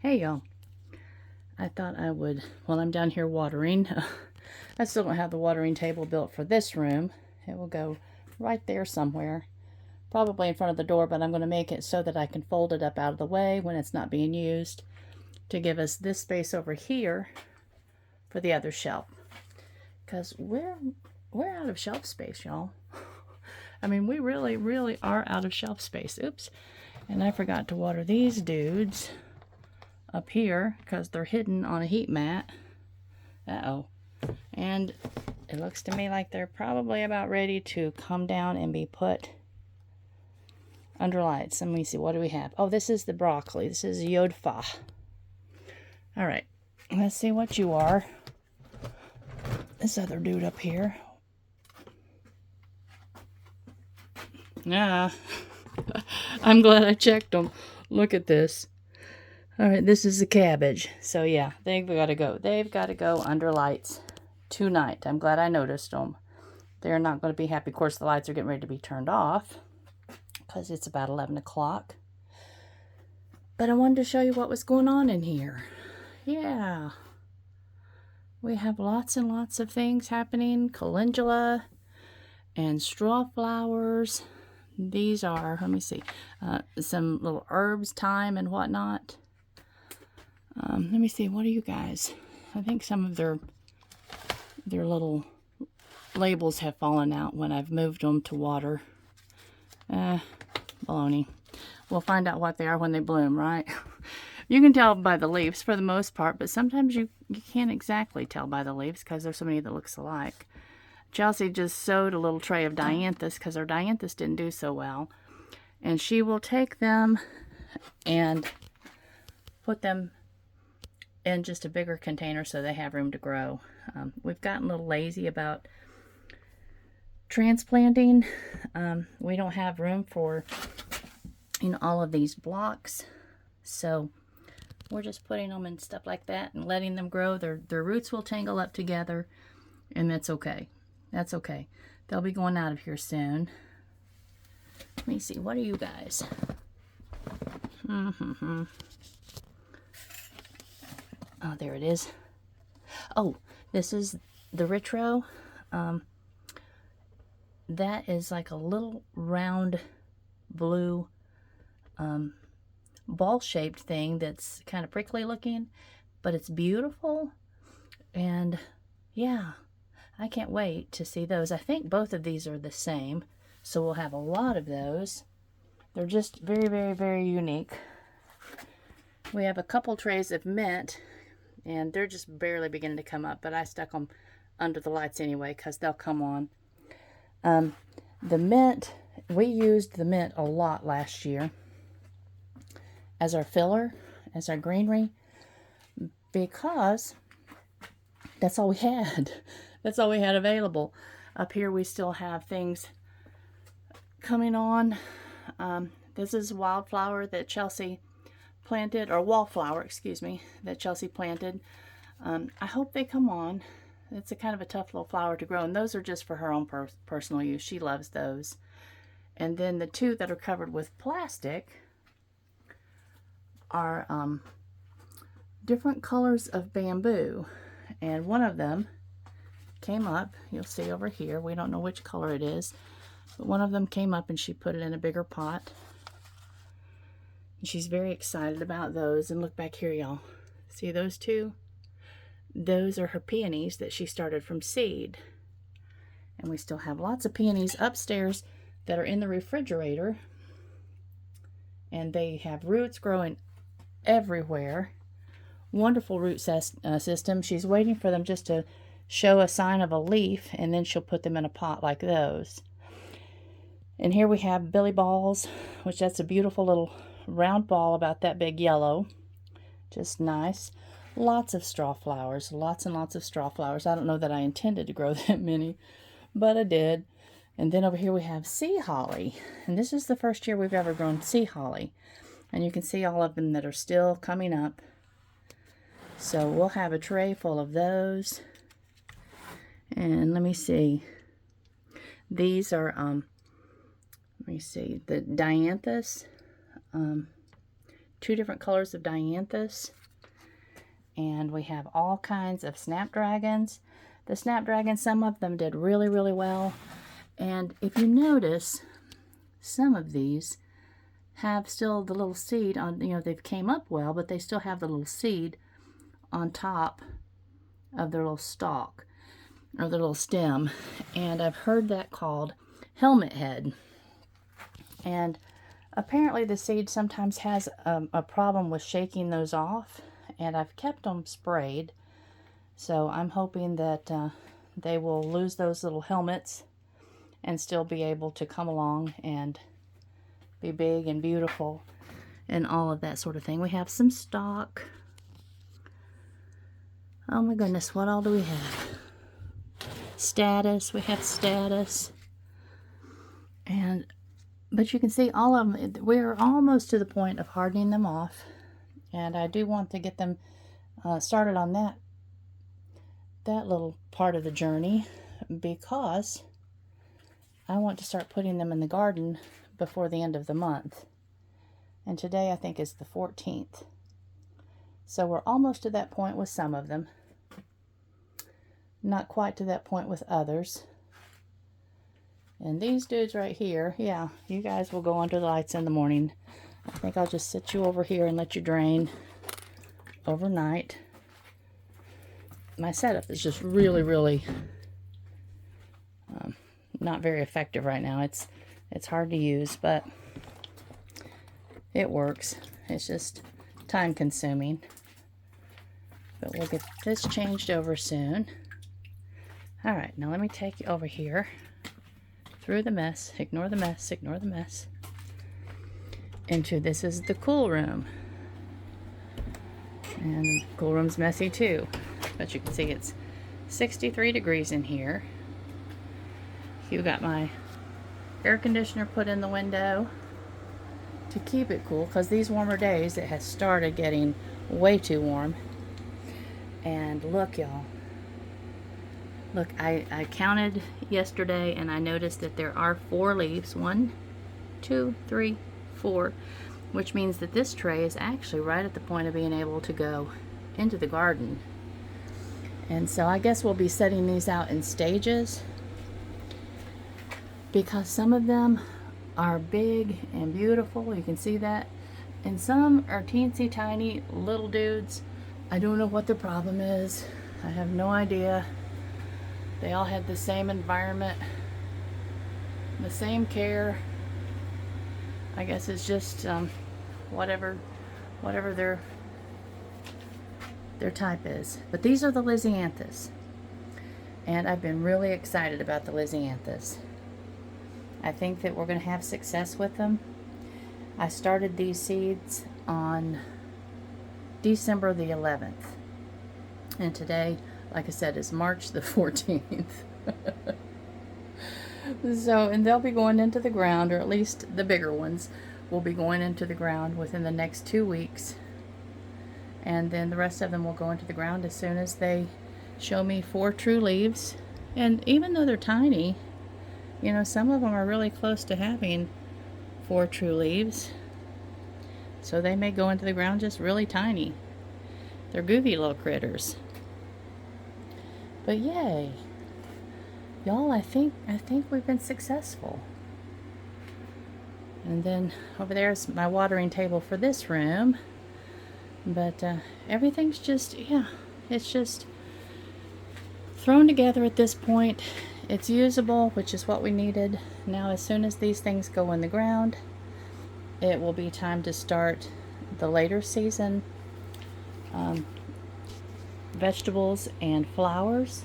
Hey y'all, I thought I would, while I'm down here watering, I still don't have the watering table built for this room. It will go right there somewhere, probably in front of the door, but I'm going to make it so that I can fold it up out of the way when it's not being used to give us this space over here for the other shelf. Because we're out of shelf space, y'all. I mean, we really are out of shelf space. Oops. And I forgot to water these dudes up here because they're hidden on a heat mat. Uh-oh. And it looks to me like they're probably about ready to come down and be put under lights. Let me see, what do we have? Oh, this is the broccoli. This is Yodfa. All right, let's see what you are. This other dude up here. Ah, I'm glad I checked them. Look at this. All right, this is the cabbage. So yeah, they've got to go. They've got to go under lights tonight. I'm glad I noticed them. They're not going to be happy. Of course, the lights are getting ready to be turned off because it's about 11 o'clock. But I wanted to show you what was going on in here. Yeah. We have lots and lots of things happening. Calendula and straw flowers. These are, let me see, some little herbs, thyme and whatnot. Let me see, what are you guys? I think some of their little labels have fallen out when I've moved them to water. Baloney. We'll find out what they are when they bloom, right? You can tell by the leaves for the most part, but sometimes you can't exactly tell by the leaves because there's so many that looks alike. Chelsea just sowed a little tray of dianthus because her dianthus didn't do so well. And she will take them and put them in just a bigger container so they have room to grow. We've gotten a little lazy about transplanting. We don't have room for all of these blocks, so we're just putting them in stuff like that and letting them grow. Their roots will tangle up together, and that's okay. That's okay. They'll be going out of here soon. Let me see, what are you guys? Oh, there it is. Oh, this is the Ritro. That is like a little round blue ball-shaped thing that's kind of prickly looking, but it's beautiful. And yeah, I can't wait to see those. I think both of these are the same, so we'll have a lot of those. They're just very unique. We have a couple trays of mint, and they're just barely beginning to come up, but I stuck them under the lights anyway because they'll come on. The mint, we used the mint a lot last year as our filler, as our greenery, because that's all we had. That's all we had available. Up here we still have things coming on. This is wildflower that Chelsea planted, or wallflower, excuse me, that Chelsea planted. I hope they come on. It's a kind of a tough little flower to grow, and those are just for her own personal use. She loves those. And then the two that are covered with plastic are different colors of bamboo, and one of them came up. You'll see over here. We don't know which color it is, but one of them came up and she put it in a bigger pot. And she's very excited about those. And look back here, y'all. See those two? Those are her peonies that she started from seed. And we still have lots of peonies upstairs that are in the refrigerator. And they have roots growing everywhere. Wonderful root system. She's waiting for them just to show a sign of a leaf, and then she'll put them in a pot like those. And here we have billy balls, which that's a beautiful little round ball about that big, yellow. Just nice. Lots of straw flowers. Lots and lots of straw flowers. I don't know that I intended to grow that many, but I did. And then over here we have sea holly. And this is the first year we've ever grown sea holly. And you can see all of them that are still coming up. So we'll have a tray full of those. And let me see. These are, let me see, the dianthus. 2 different colors of dianthus. And we have all kinds of snapdragons. The snapdragons, some of them did really, really well. And if you notice, some of these have still the little seed on, you know, they've came up well, but they still have the little seed on top of their little stalk or their little stem. And I've heard that called helmet head. And apparently the seed sometimes has a problem with shaking those off. And I've kept them sprayed, so I'm hoping that they will lose those little helmets and still be able to come along and be big and beautiful and all of that sort of thing. We have some stock. Oh my goodness, what all do we have? Status, we have status. But you can see all of them, we're almost to the point of hardening them off. And I do want to get them started on that little part of the journey, because I want to start putting them in the garden before the end of the month. And today I think is the 14th. So we're almost to that point with some of them. Not quite to that point with others. And these dudes right here, yeah, you guys will go under the lights in the morning. I think I'll just sit you over here and let you drain overnight. My setup is just really, really not very effective right now. It's hard to use, but it works. It's just time consuming. But we'll get this changed over soon. All right, now let me take you over here through the mess. Ignore the mess, ignore the mess. Into this is the cool room. And the cool room's messy too. But you can see it's 63 degrees in here. You got my air conditioner put in the window to keep it cool, because these warmer days it has started getting way too warm. And look, y'all. Look, I counted yesterday and I noticed that there are 4 leaves. 1, 2, 3, 4, which means that this tray is actually right at the point of being able to go into the garden. And so I guess we'll be setting these out in stages, because some of them are big and beautiful, you can see that, and some are teensy tiny little dudes. I don't know what the problem is. I have no idea. They all had the same environment, the same care. I guess it's just whatever their type is. But these are the Lisianthus, and I've been really excited about the Lisianthus. I think that we're going to have success with them. I started these seeds on December the 11th, and today, like I said, is March the 14th. So, and they'll be going into the ground, or at least the bigger ones will be going into the ground within the next 2 weeks. And then the rest of them will go into the ground as soon as they show me 4 true leaves. And even though they're tiny, you know, some of them are really close to having 4 true leaves. So they may go into the ground just really tiny. They're goofy little critters. But yay. Y'all, I think we've been successful. And then over there is my watering table for this room. But everything's just, yeah, it's just thrown together at this point. It's usable, which is what we needed. Now, as soon as these things go in the ground, it will be time to start the later season vegetables and flowers.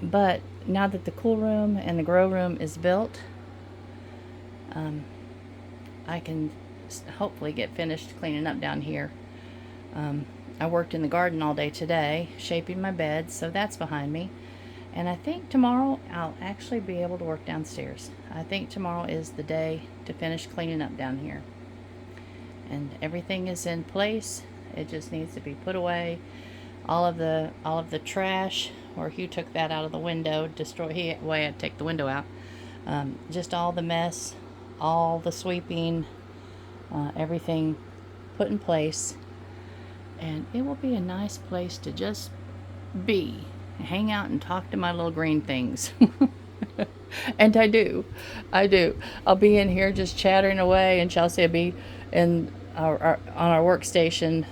But now that the cool room and the grow room is built, I can hopefully get finished cleaning up down here. I worked in the garden all day today, shaping my beds, so that's behind me. And I think tomorrow I'll actually be able to work downstairs. I think tomorrow is the day to finish cleaning up down here. And everything is in place. It just needs to be put away. All of the trash, or Hugh took that out of the window, he had to take the window out. Just all the mess, all the sweeping, everything put in place, and it will be a nice place to just be, hang out and talk to my little green things. And I do. I'll be in here just chattering away, and Chelsea will be in on our workstation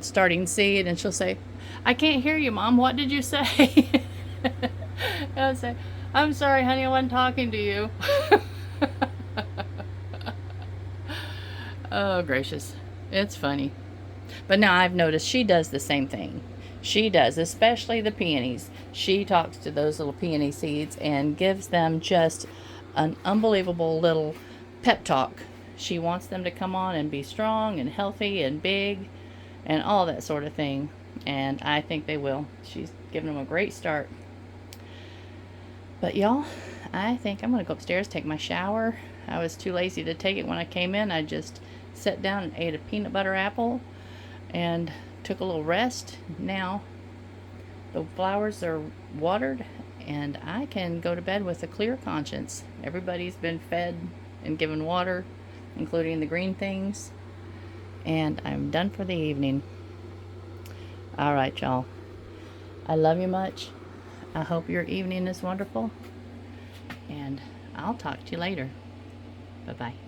starting seed, and she'll say, "I can't hear you, Mom. What did you say?" And I'll say, "I'm sorry, honey. I wasn't talking to you." Oh, gracious. It's funny. But now I've noticed she does the same thing. She does, especially the peonies. She talks to those little peony seeds and gives them just an unbelievable little pep talk. She wants them to come on and be strong and healthy and big and all that sort of thing. And I think they will. She's given them a great start. But y'all, I think I'm going to go upstairs, take my shower. I was too lazy to take it when I came in. I just sat down and ate a peanut butter apple and took a little rest. Now the flowers are watered and I can go to bed with a clear conscience. Everybody's been fed and given water, including the green things, and I'm done for the evening. All right, y'all. I love you much. I hope your evening is wonderful, and I'll talk to you later. Bye-bye.